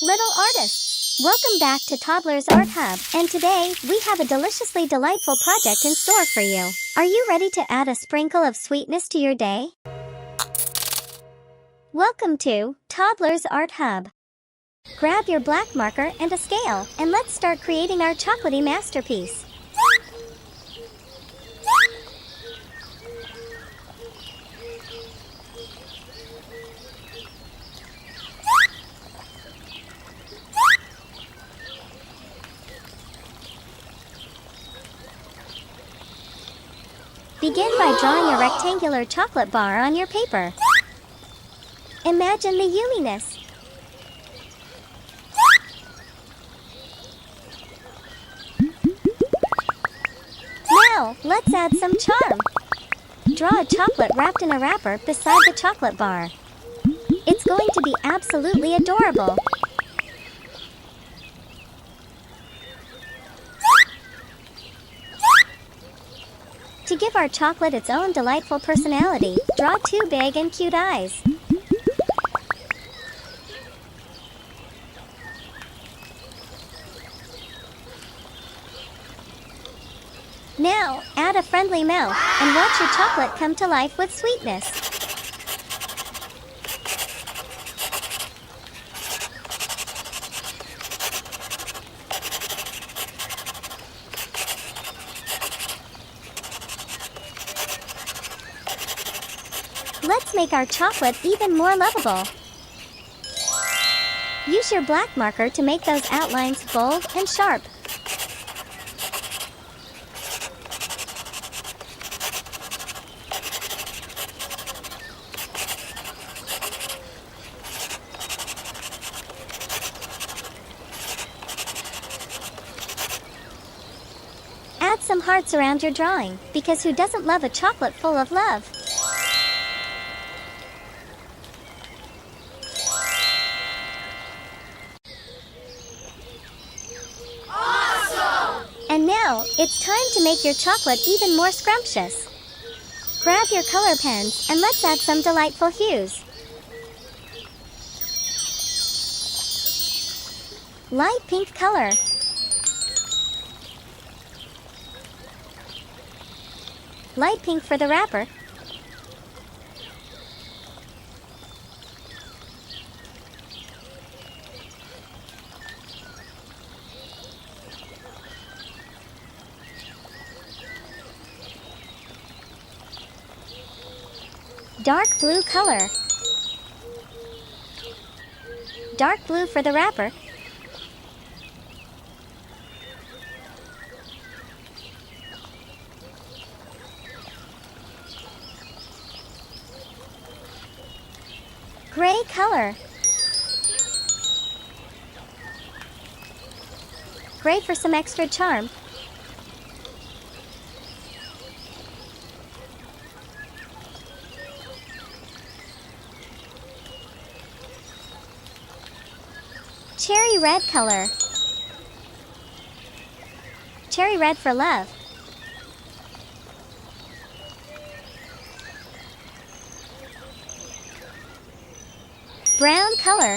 little artists! Welcome back to Toddlers Art Hub, and today, we have a deliciously delightful project in store for you. Are you ready to add a sprinkle of sweetness to your day? Welcome to Toddlers Art Hub. Grab your black marker and a scale, and let's start creating our chocolatey masterpiece. Begin by drawing a rectangular chocolate bar on your paper. Imagine the yuminess. Now, let's add some charm. Draw a chocolate wrapped in a wrapper beside the chocolate bar. It's going to be absolutely adorable. To give our chocolate its own delightful personality, draw two big and cute eyes. Now, add a friendly mouth, and watch your chocolate come to life with sweetness. Let's make our chocolate even more lovable. Use your black marker to make those outlines bold and sharp. Add some hearts around your drawing, because who doesn't love a chocolate full of love? And now, it's time to make your chocolate even more scrumptious. Grab your color pens and let's add some delightful hues. Light pink color. Light pink for the wrapper. Dark blue color. Dark blue for the wrapper. Gray color. Gray for some extra charm. Cherry red color. Cherry red for love. Brown color.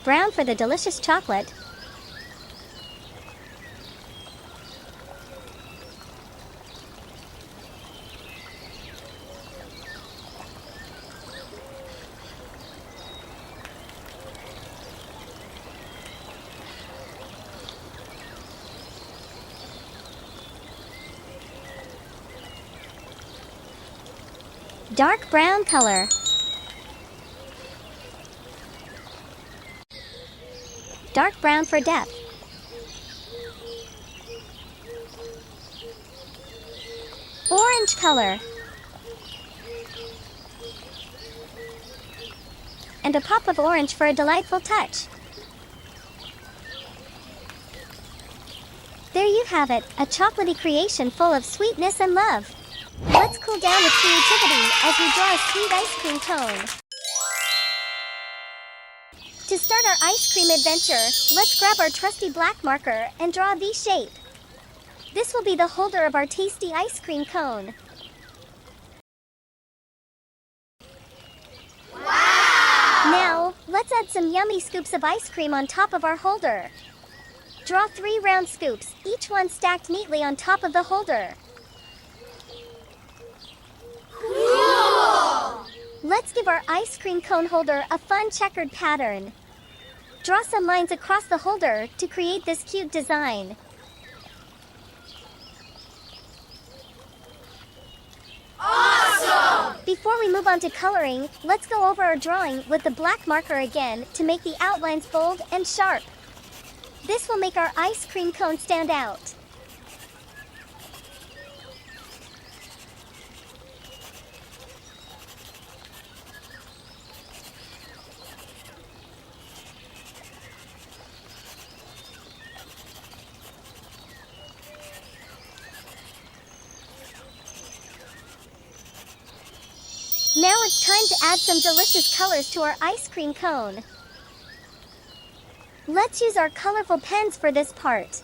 Brown for the delicious chocolate. Dark brown color. Dark brown for depth. Orange color. And a pop of orange for a delightful touch. There you have it, a chocolatey creation full of sweetness and love. Let's cool down with creativity as we draw a sweet ice cream cone. To start our ice cream adventure, let's grab our trusty black marker and draw a V shape. This will be the holder of our tasty ice cream cone. Wow! Now, let's Let's add some yummy scoops of ice cream on top of our holder. Draw 3 round scoops, each one stacked neatly on top of the holder. Cool! Let's give our ice cream cone holder a fun checkered pattern. Draw some lines across the holder to create this cute design. Awesome! Before we move on to coloring, let's go over our drawing with the black marker again to make the outlines bold and sharp. This will make our ice cream cone stand out. Now it's time to add some delicious colors to our ice cream cone. Let's use our colorful pens for this part.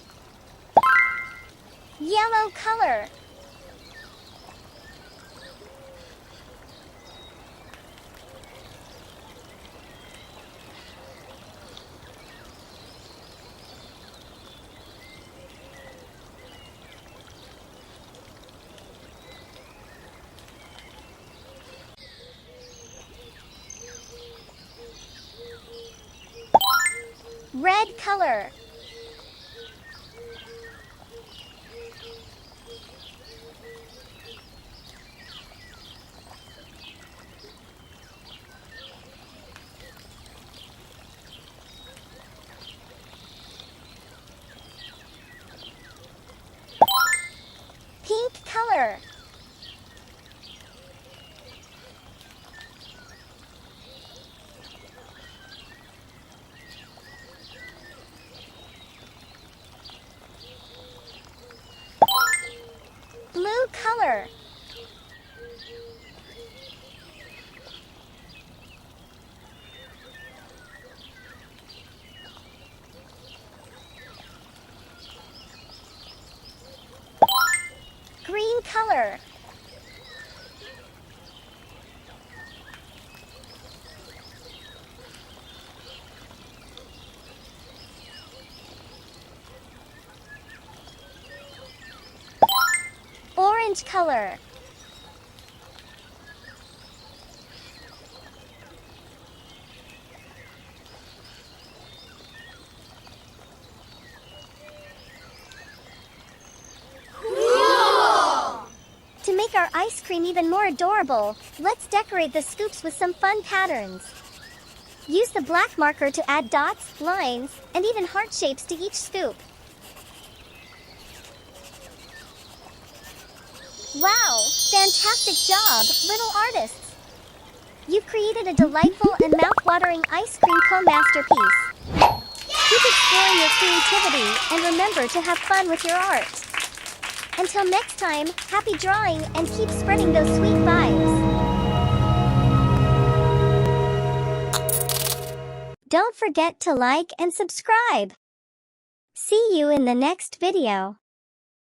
Yellow color. Red color. Pink color. Blue color. Green color. Orange color. Cool! To make our ice cream even more adorable, let's decorate the scoops with some fun patterns. Use the black marker to add dots, lines, and even heart shapes to each scoop. Wow! Fantastic job, little artists! You've created a delightful and mouth-watering ice cream cone masterpiece. Keep exploring your creativity and remember to have fun with your art. Until next time, happy drawing and keep spreading those sweet vibes. Don't forget to like and subscribe. See you in the next video.